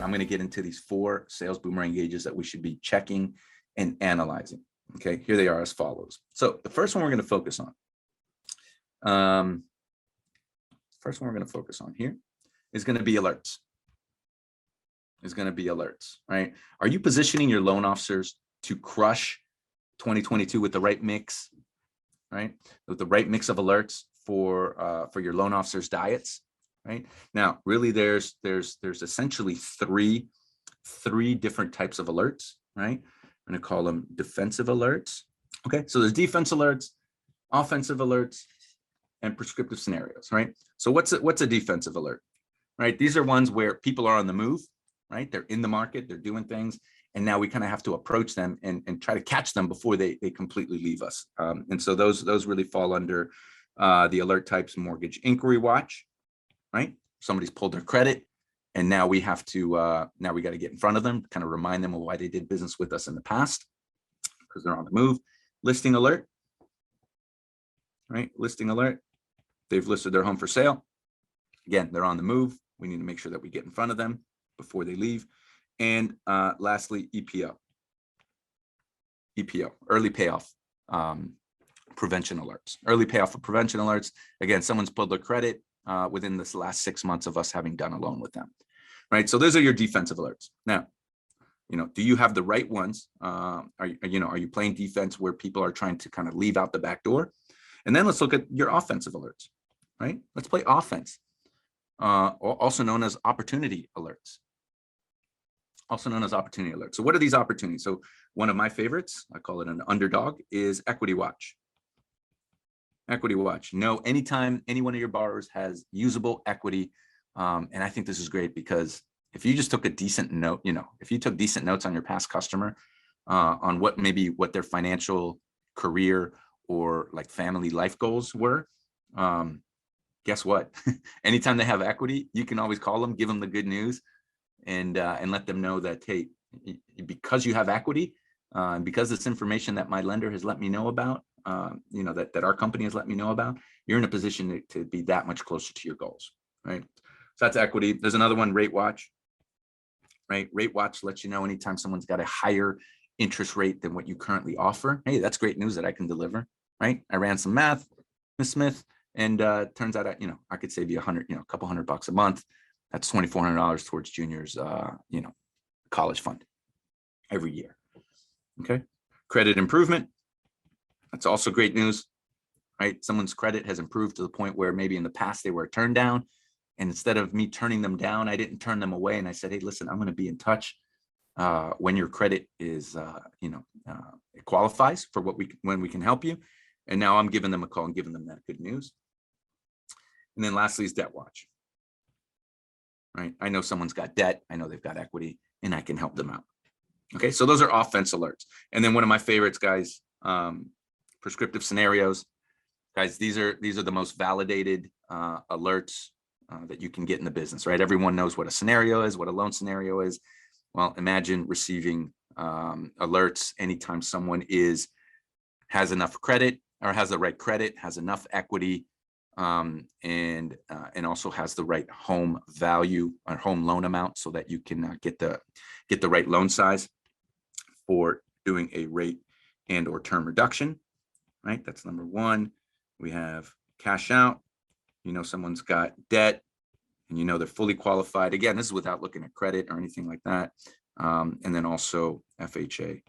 I'm going to get into these 4 sales boomerang gauges that we should be checking and analyzing. Okay, here they are as follows. So the first one we're going to focus on. Here is going to be alerts. Right? Are you positioning your loan officers to crush 2022 with the right mix, right? With the right mix of alerts for your loan officers' diets, right? Now, really, there's essentially three different types of alerts, right? I'm going to call them defensive alerts. Okay, so there's defense alerts, offensive alerts, and prescriptive scenarios, right? So what's a defensive alert, right? These are ones where people are on the move, right? They're in the market, they're doing things, and now we kind of have to approach them and try to catch them before they completely leave us. And so those really fall under the alert types: mortgage inquiry watch, right? Somebody's pulled their credit, and now we have to now we got to get in front of them, kind of remind them of why they did business with us in the past, because they're on the move. Listing alert, right? Listing alert. They've listed their home for sale. Again, they're on the move. We need to make sure that we get in front of them before they leave. And lastly, EPO, early payoff prevention alerts. Early payoff of prevention alerts. Again, someone's pulled their credit within this last 6 months of us having done a loan with them, right? So those are your defensive alerts. Now, do you have the right ones? Are you playing defense where people are trying to kind of leave out the back door? And then let's look at your offensive alerts, right? Let's play offense, also known as opportunity alerts. So what are these opportunities? So one of my favorites, I call it an underdog, is equity watch. No, anytime any one of your borrowers has usable equity, and I think this is great because if you just took a decent note, if you took decent notes on your past customer on what their financial, career, or like family life goals were, guess what? Anytime they have equity, you can always call them, give them the good news, and let them know that, hey, because you have equity, and because this information that my lender has let me know about, that our company has let me know about, you're in a position to be that much closer to your goals, right? So that's equity. There's another one, rate watch, right? Rate watch lets you know anytime someone's got a higher interest rate than what you currently offer. Hey, that's great news that I can deliver, right? I ran some math, Ms. Smith, and turns out, I could save you a couple $100 a month. That's $2,400 towards junior's, college fund every year. Okay. Credit improvement. That's also great news, right? Someone's credit has improved to the point where maybe in the past they were turned down. And instead of me turning them down, I didn't turn them away. And I said, hey, listen, I'm going to be in touch when your credit is, it qualifies for when we can help you. And now I'm giving them a call and giving them that good news. And then lastly is debt watch, right? I know someone's got debt. I know they've got equity, and I can help them out. Okay, so those are offense alerts. And then one of my favorites, guys, prescriptive scenarios. Guys, these are the most validated alerts that you can get in the business, right? Everyone knows what a scenario is, what a loan scenario is. Well, imagine receiving alerts anytime someone has enough credit, or has the right credit, has enough equity, and also has the right home value or home loan amount, so that you can get the right loan size for doing a rate and or term reduction, right? That's number one. We have cash out. Someone's got debt, and they're fully qualified. Again, this is without looking at credit or anything like that. And then also FHA,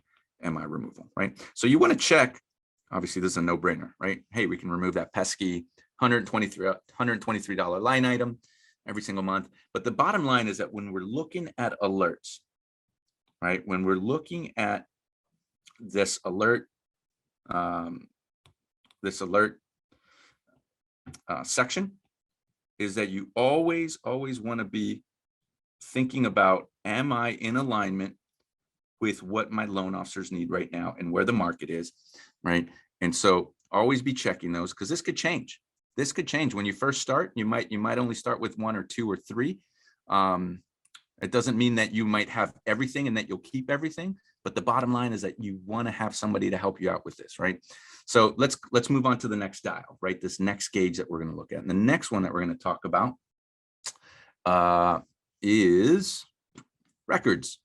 MI removal, right? So you want to check. Obviously, this is a no-brainer, right? Hey, we can remove that pesky $123 line item every single month. But the bottom line is that when we're looking at alerts, right? When we're looking at this alert section, is that you always want to be thinking about, am I in alignment with what my loan officers need right now and where the market is, right? And so always be checking those, because this could change. This could change when you first start. You might only start with 1 or 2 or 3. It doesn't mean that you might have everything and that you'll keep everything, but the bottom line is that you want to have somebody to help you out with this, right? So let's move on to the next dial, right? This next gauge that we're going to look at. And the next one that we're going to talk about is records.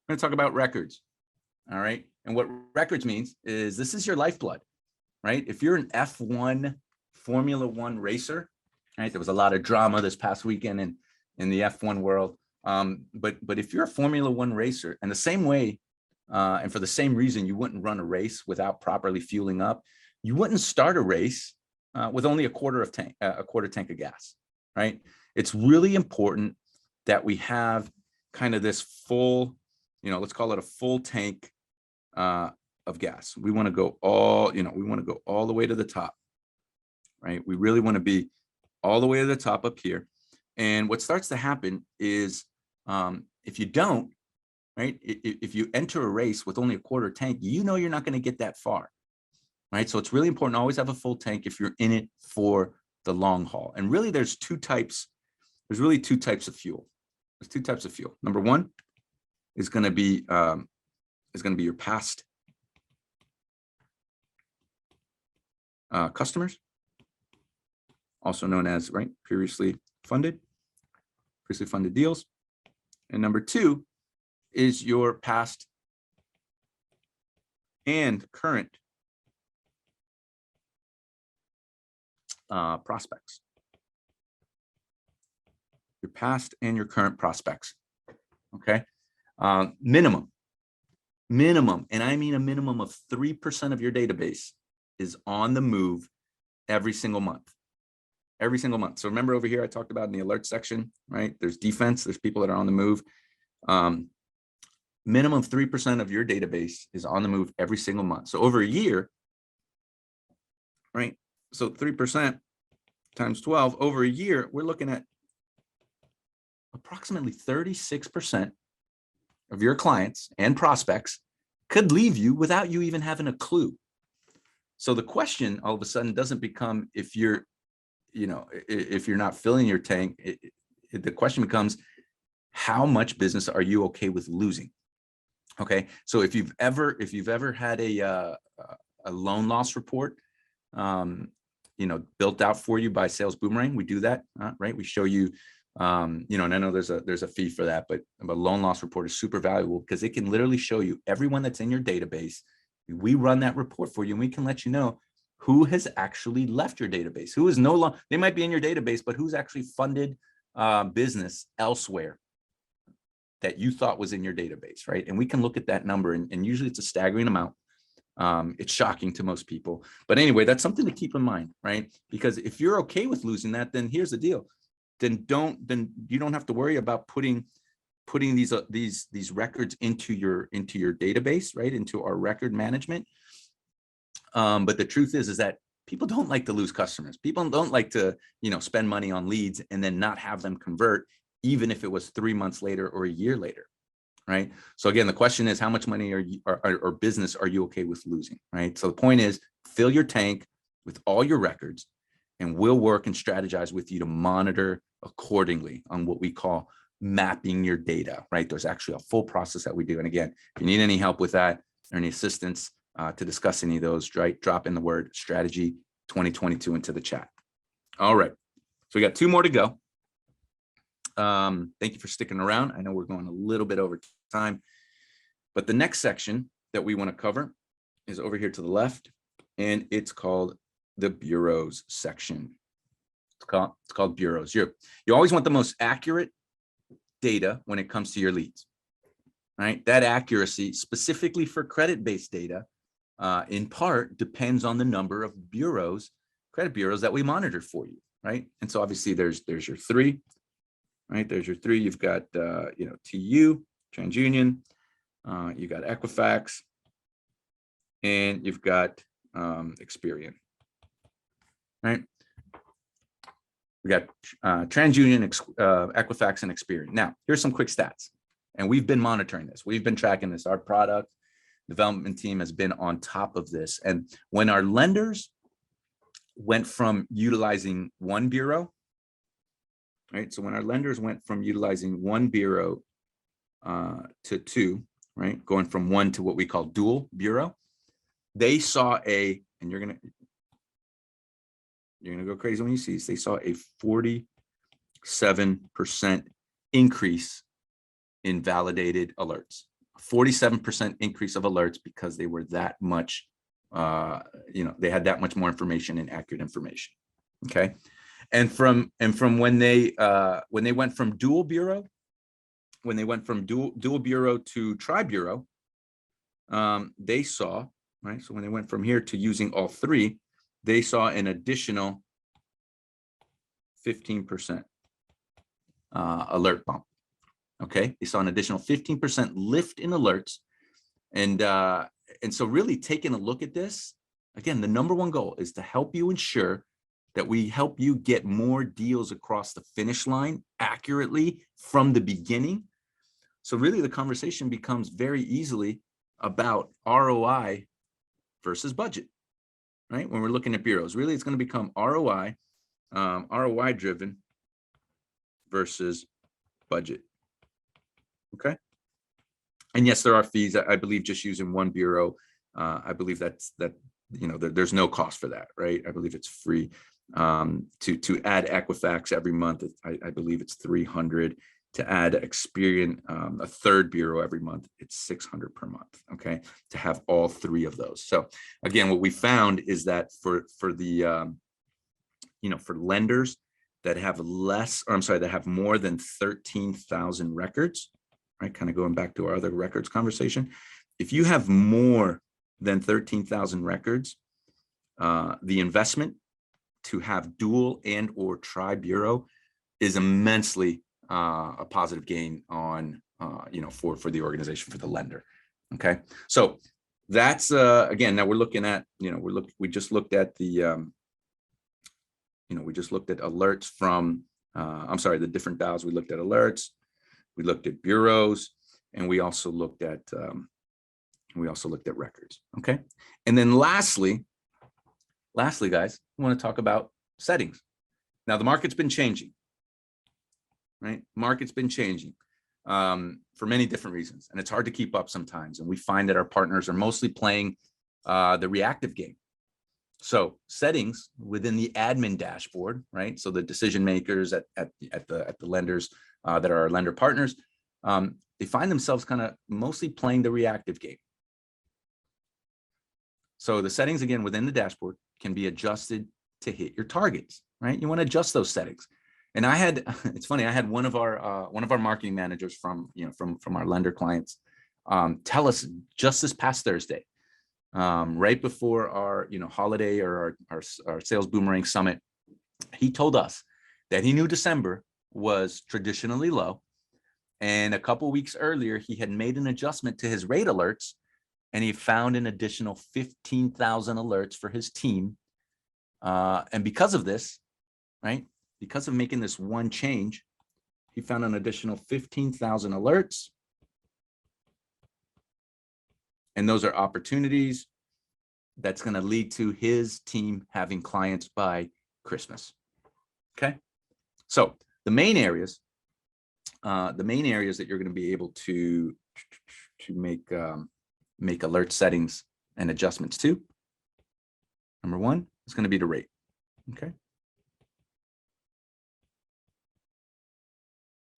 We're going to talk about records. All right. And what records means is this is your lifeblood, right? If you're an F1 Formula One racer, right? There was a lot of drama this past weekend in the F1 world. But if you're a Formula One racer, and the same way, and for the same reason, you wouldn't run a race without properly fueling up. You wouldn't start a race with only a quarter tank of gas, right? It's really important that we have kind of this full, let's call it a full tank of gas. We want to go all the way to the top, right? We really want to be all the way to the top up here. And what starts to happen is if you don't, right? If you enter a race with only a quarter tank, you're not going to get that far, right? So it's really important to always have a full tank if you're in it for the long haul. And really there's two types of fuel. There's two types of fuel. Number one is going to be your past customers, also known as, right, previously funded deals. And number two is your past and current prospects. Your past and your current prospects. Okay. Minimum, and I mean a minimum of 3% of your database is on the move every single month. So remember over here, I talked about in the alert section, right? There's defense, there's people that are on the move. Minimum 3% of your database is on the move every single month. So over a year, right? So 3% times 12 over a year, we're looking at approximately 36% of your clients and prospects could leave you without you even having a clue. So the question all of a sudden doesn't become if you're not filling your tank, the question becomes, how much business are you okay with losing? Okay, so if you've ever had a loan loss report, built out for you by Sales Boomerang, we do that, right? We show you, and I know there's a fee for that, but a loan loss report is super valuable because it can literally show you everyone that's in your database. We run that report for you, and we can let you know who has actually left your database, who is no longer, they might be in your database, but who's actually funded business elsewhere that you thought was in your database, right? And we can look at that number, and usually it's a staggering amount. It's shocking to most people, but anyway, that's something to keep in mind, right? Because if you're okay with losing that, then here's the deal: then you don't have to worry about putting these records into your database, right? Into our record management. But the truth is that people don't like to lose customers. People don't like to, spend money on leads and then not have them convert, even if it was 3 months later or a year later, right? So again, the question is, how much money or business are you okay with losing, right? So the point is, fill your tank with all your records, and we'll work and strategize with you to monitor accordingly on what we call mapping your data, right? There's actually a full process that we do. And again, if you need any help with that or any assistance to discuss any of those, right, drop in the word strategy 2022 into the chat. All right, so we got 2 more to go. Thank you for sticking around. I know we're going a little bit over time, but the next section that we want to cover is over here to the left, and it's called the bureaus section. It's called bureaus. You always want the most accurate data when it comes to your leads, right? That accuracy, specifically for credit-based data, in part depends on the number of credit bureaus that we monitor for you, right? And so obviously there's your 3, right? There's your 3. You've got TU, TransUnion, you got Equifax, and you've got Experian, right? We got TransUnion, Equifax, and Experian. Now, here's some quick stats, and we've been monitoring this. We've been tracking this. Our product development team has been on top of this. And when our lenders went from utilizing 1 bureau, right? So when our lenders went from utilizing 1 bureau to 2, right? Going from 1 to what we call dual bureau, they saw and you're gonna go crazy when you see this, they saw a 47% increase invalidated alerts. 47% increase of alerts because they were that much, they had that much more information and accurate information. Okay. And from when they went from dual bureau, dual bureau to tri-bureau, they saw, right? So when they went from here to using all three, they saw an additional 15% alert bump. Okay, they saw an additional 15% lift in alerts. And so really taking a look at this, again, the number one goal is to help you ensure that we help you get more deals across the finish line accurately from the beginning. So really the conversation becomes very easily about ROI versus budget, right? When we're looking at bureaus, really it's going to become ROI driven versus budget. Okay. And yes, there are fees. I believe just using one bureau, I believe there's no cost for that, right? I believe it's free. To add Equifax every month, I believe it's $300. To add Experian, a third bureau every month, it's $600 per month. Okay, to have all three of those. So again, what we found is that for the for lenders that have that have more than 13,000 records, right? Kind of going back to our other records conversation. If you have more than 13,000 records, the investment to have dual and or tri-bureau is immensely a positive gain on, for the organization, for the lender. Okay. So that's, again, now we're looking at, we just looked at the, we just looked at alerts from, the different dials. We looked at alerts, we looked at bureaus, and we also looked at records. Okay. And then lastly, guys, I want to talk about settings. Now the market's been changing, right? Market's been changing for many different reasons, and it's hard to keep up sometimes. And we find that our partners are mostly playing the reactive game. So settings within the admin dashboard, right? So the decision makers at the lenders that are our lender partners, they find themselves kind of mostly playing the reactive game. So the settings, again, within the dashboard can be adjusted to hit your targets, right? You want to adjust those settings. And it's funny, I had one of our marketing managers from our lender clients tell us just this past Thursday, right before our holiday or our sales boomerang summit, he told us that he knew December was traditionally low, and a couple weeks earlier he had made an adjustment to his rate alerts, and he found an additional 15,000 alerts for his team. And because of this, right, because of making this one change, he found an additional 15,000 alerts. And those are opportunities that's going to lead to his team having clients by Christmas. Okay. So the main areas that you're going to be able to make alert settings and adjustments to. Number one is going to be the rate. Okay.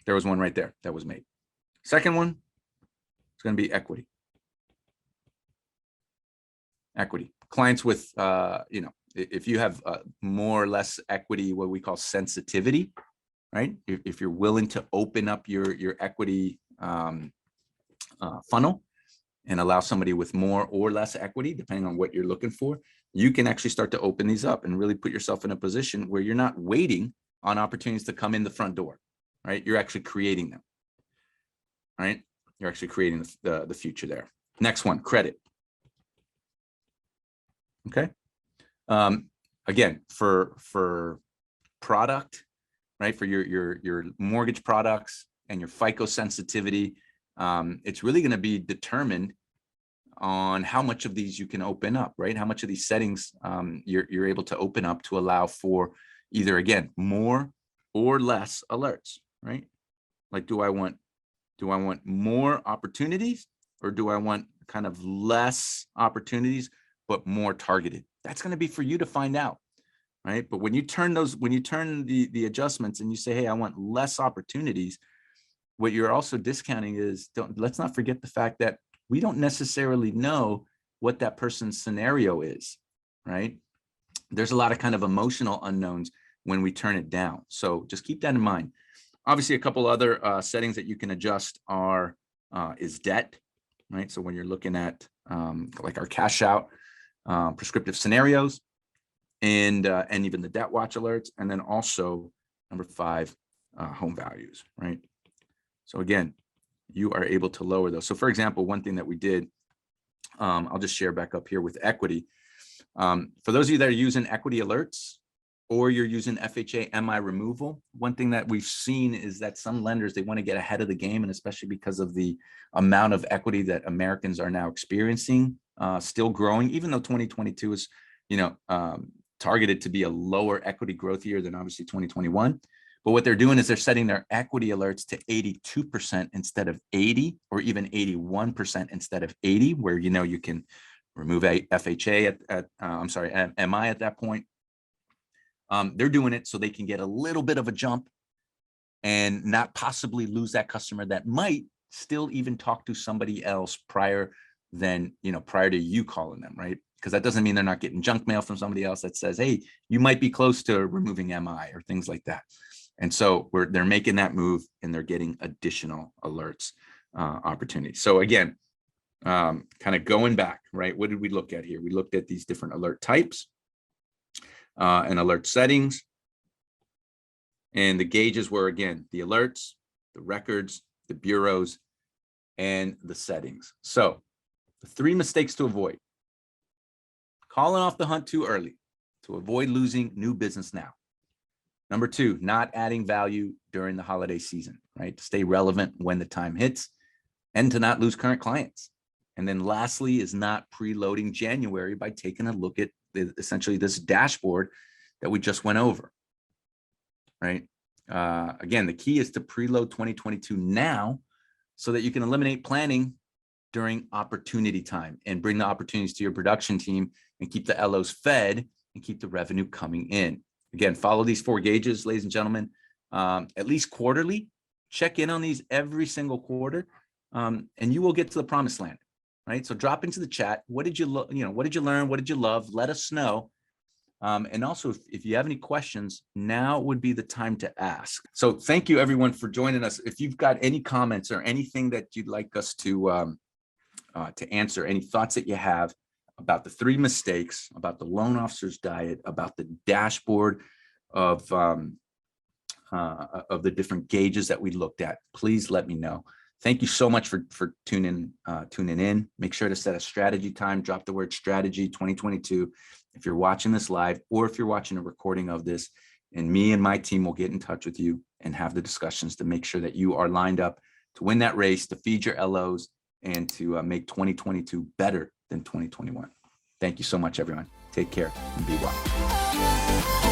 There was one right there that was made. Second one is going to be equity. Equity. Clients with, if you have more or less equity, what we call sensitivity, right? If you're willing to open up your equity funnel and allow somebody with more or less equity, depending on what you're looking for, you can actually start to open these up and really put yourself in a position where you're not waiting on opportunities to come in the front door, right? You're actually creating them, right? You're actually creating the future there. Next one, credit. Okay. Again, for product, right? For your mortgage products and your FICO sensitivity, it's really going to be determined on how much of these you can open up, right? How much of these settings you're able to open up to allow for either, again, more or less alerts, right? Like, do I want more opportunities, or do I want kind of less opportunities but more targeted? That's going to be for you to find out, right? But when you turn the adjustments and you say, hey, I want less opportunities, what you're also discounting is, let's not forget the fact that we don't necessarily know what that person's scenario is, right? There's a lot of kind of emotional unknowns when we turn it down. So just keep that in mind. Obviously, a couple other settings that you can adjust are is debt, right? So when you're looking at like our cash out, prescriptive scenarios, and even the debt watch alerts, and then also number 5, home values, right? So again, you are able to lower those. So for example, one thing that we did, I'll just share back up here with equity. For those of you that are using equity alerts, or you're using FHA MI removal, one thing that we've seen is that some lenders, they want to get ahead of the game, and especially because of the amount of equity that Americans are now experiencing, still growing, even though 2022 is, targeted to be a lower equity growth year than obviously 2021. But what they're doing is they're setting their equity alerts to 82% instead of 80, or even 81% instead of 80, where you can remove a FHA MI at that point. They're doing it so they can get a little bit of a jump and not possibly lose that customer that might still even talk to somebody else prior to you calling them, right? Because that doesn't mean they're not getting junk mail from somebody else that says, hey, you might be close to removing MI or things like that. And so they're making that move, and they're getting additional alerts opportunities. So again, kind of going back, right? What did we look at here? We looked at these different alert types and alert settings. And the gauges were, again, the alerts, the records, the bureaus, and the settings. So the 3 mistakes to avoid: calling off the hunt too early to avoid losing new business now. Number 2, not adding value during the holiday season, right? To stay relevant when the time hits and to not lose current clients. And then lastly is not preloading January by taking a look at essentially this dashboard that we just went over, right? Again, the key is to preload 2022 now so that you can eliminate planning during opportunity time and bring the opportunities to your production team and keep the LOs fed and keep the revenue coming in. Again, follow these 4 gauges, ladies and gentlemen, at least quarterly. Check in on these every single quarter, and you will get to the promised land, right? So drop into the chat. What did you what did you learn? What did you love? Let us know. And also, if you have any questions, now would be the time to ask. So thank you, everyone, for joining us. If you've got any comments or anything that you'd like us to answer, any thoughts that you have about the 3 mistakes, about the loan officer's diet, about the dashboard of the different gauges that we looked at, please let me know. Thank you so much for tuning in. Make sure to set a strategy time. Drop the word strategy 2022 if you're watching this live, or if you're watching a recording of this, and me and my team will get in touch with you and have the discussions to make sure that you are lined up to win that race, to feed your LOs, and to make 2022 better than 2021. Thank you so much, everyone. Take care and be well.